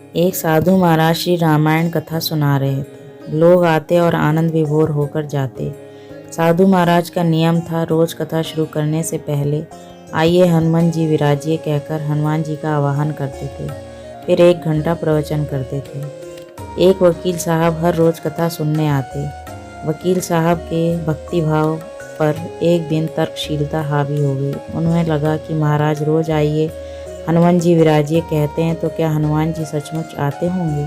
एक साधु महाराज श्री रामायण कथा सुना रहे थे। लोग आते और आनंद विभोर होकर जाते। साधु महाराज का नियम था, रोज कथा शुरू करने से पहले आइए हनुमान जी विराजिए कहकर हनुमान जी का आवाहन करते थे। फिर 1 घंटा प्रवचन करते थे। एक वकील साहब हर रोज कथा सुनने आते। वकील साहब के भक्ति भाव पर एक दिन तर्कशीलता हावी हो गई। उन्हें लगा कि महाराज रोज आइए हनुमान जी विराजिए कहते हैं तो क्या हनुमान जी सचमुच आते होंगे।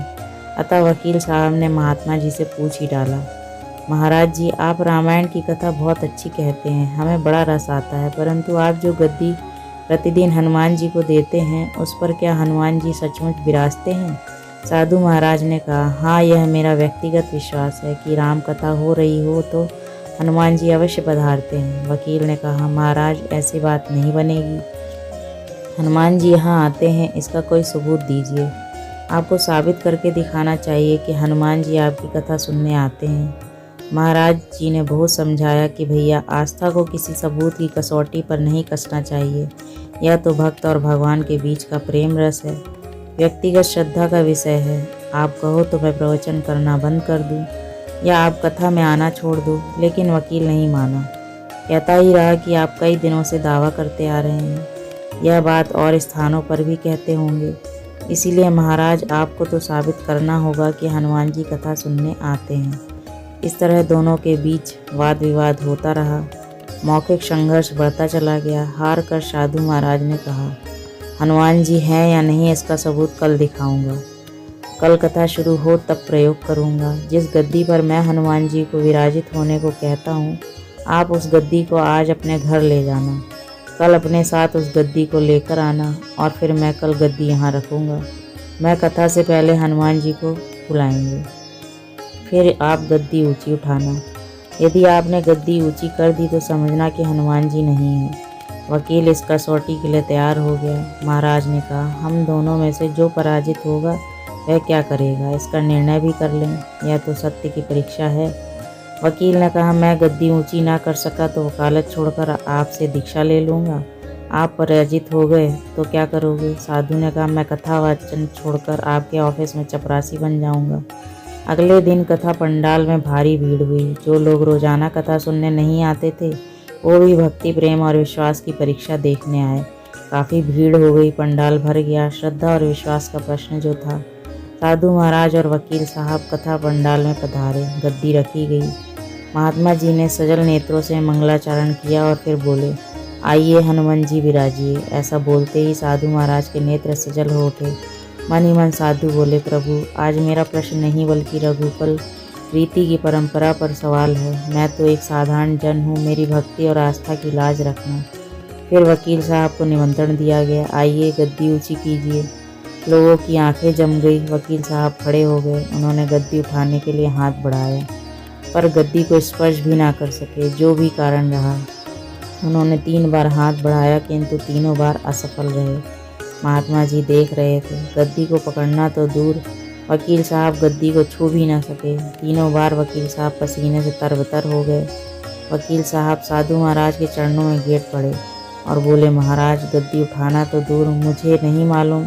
अतः वकील साहब ने महात्मा जी से पूछ ही डाला, महाराज जी आप रामायण की कथा बहुत अच्छी कहते हैं, हमें बड़ा रस आता है, परंतु आप जो गद्दी प्रतिदिन हनुमान जी को देते हैं उस पर क्या हनुमान जी सचमुच विराजते हैं। साधु महाराज ने कहा, हाँ यह मेरा व्यक्तिगत विश्वास है कि राम कथा हो रही हो तो हनुमान जी अवश्य पधारते हैं। वकील ने कहा, महाराज ऐसी बात नहीं बनेगी, हनुमान जी यहाँ आते हैं इसका कोई सबूत दीजिए। आपको साबित करके दिखाना चाहिए कि हनुमान जी आपकी कथा सुनने आते हैं। महाराज जी ने बहुत समझाया कि भैया आस्था को किसी सबूत की कसौटी पर नहीं कसना चाहिए। यह तो भक्त और भगवान के बीच का प्रेम रस है, व्यक्तिगत श्रद्धा का विषय है। आप कहो तो मैं प्रवचन करना बंद कर दूं या आप कथा में आना छोड़ दो। लेकिन वकील नहीं माना, कहता ही रहा कि आप कई दिनों से दावा करते आ रहे हैं, यह बात और स्थानों पर भी कहते होंगे, इसीलिए महाराज आपको तो साबित करना होगा कि हनुमान जी कथा सुनने आते हैं। इस तरह दोनों के बीच वाद विवाद होता रहा। मौखिक संघर्ष बढ़ता चला गया। हार कर साधु महाराज ने कहा, हनुमान जी हैं या नहीं इसका सबूत कल दिखाऊंगा। कल कथा शुरू हो तब प्रयोग करूंगा। जिस गद्दी पर मैं हनुमान जी को विराजित होने को कहता हूँ, आप उस गद्दी को आज अपने घर ले जाना। कल अपने साथ उस गद्दी को लेकर आना और फिर मैं कल गद्दी यहाँ रखूँगा। मैं कथा से पहले हनुमान जी को बुलाएंगे, फिर आप गद्दी ऊंची उठाना। यदि आपने गद्दी ऊंची कर दी तो समझना कि हनुमान जी नहीं है। वकील इस कसौटी के लिए तैयार हो गया। महाराज ने कहा, हम दोनों में से जो पराजित होगा वह क्या करेगा, इसका निर्णय भी कर लें, यह तो सत्य की परीक्षा है। वकील ने कहा, मैं गद्दी ऊंची ना कर सका तो वकालत छोड़कर आपसे दीक्षा ले लूँगा। आप पराजित हो गए तो क्या करोगे। साधु ने कहा, मैं कथा वाचन छोड़कर आपके ऑफिस में चपरासी बन जाऊँगा। अगले दिन कथा पंडाल में भारी भीड़ हुई। जो लोग रोजाना कथा सुनने नहीं आते थे वो भी भक्ति प्रेम और विश्वास की परीक्षा देखने आए। काफ़ी भीड़ हो गई, पंडाल भर गया। श्रद्धा और विश्वास का प्रश्न जो था। साधु महाराज और वकील साहब कथा पंडाल में पधारे। गद्दी रखी गई। महात्मा जी ने सजल नेत्रों से मंगलाचरण किया और फिर बोले, आइए हनुमान जी विराजिए। ऐसा बोलते ही साधु महाराज के नेत्र सजल हो उठे। मन ही मन साधु बोले, प्रभु आज मेरा प्रश्न नहीं बल्कि रघुकुल रीति की परंपरा पर सवाल है। मैं तो एक साधारण जन हूँ, मेरी भक्ति और आस्था की लाज रखना। फिर वकील साहब को निमंत्रण दिया गया, आइए गद्दी ऊंची कीजिए। लोगों की आंखें जम गई। वकील साहब खड़े हो गए। उन्होंने गद्दी उठाने के लिए हाथ बढ़ाया पर गद्दी को स्पर्श भी ना कर सके। जो भी कारण रहा, उन्होंने 3 बार हाथ बढ़ाया किंतु तीनों बार असफल रहे। महात्मा जी देख रहे थे। गद्दी को पकड़ना तो दूर, वकील साहब गद्दी को छू भी ना सके। तीनों बार वकील साहब पसीने से तरबतर हो गए। वकील साहब साधु महाराज के चरणों में गिर पड़े और बोले, महाराज गद्दी उठाना तो दूर, मुझे नहीं मालूम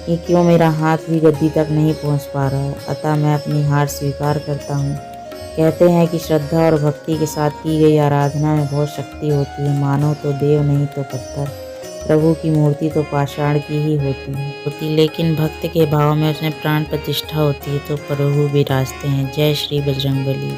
कि क्यों मेरा हाथ भी गद्दी तक नहीं पहुंच पा रहा है, अतः मैं अपनी हार स्वीकार करता हूँ। कहते हैं कि श्रद्धा और भक्ति के साथ की गई आराधना में बहुत शक्ति होती है। मानो तो देव नहीं तो पत्थर, प्रभु की मूर्ति तो पाषाण की ही होती, लेकिन भक्त के भाव में उसमें प्राण प्रतिष्ठा होती है तो प्रभु विराजते हैं। जय श्री बजरंगबली।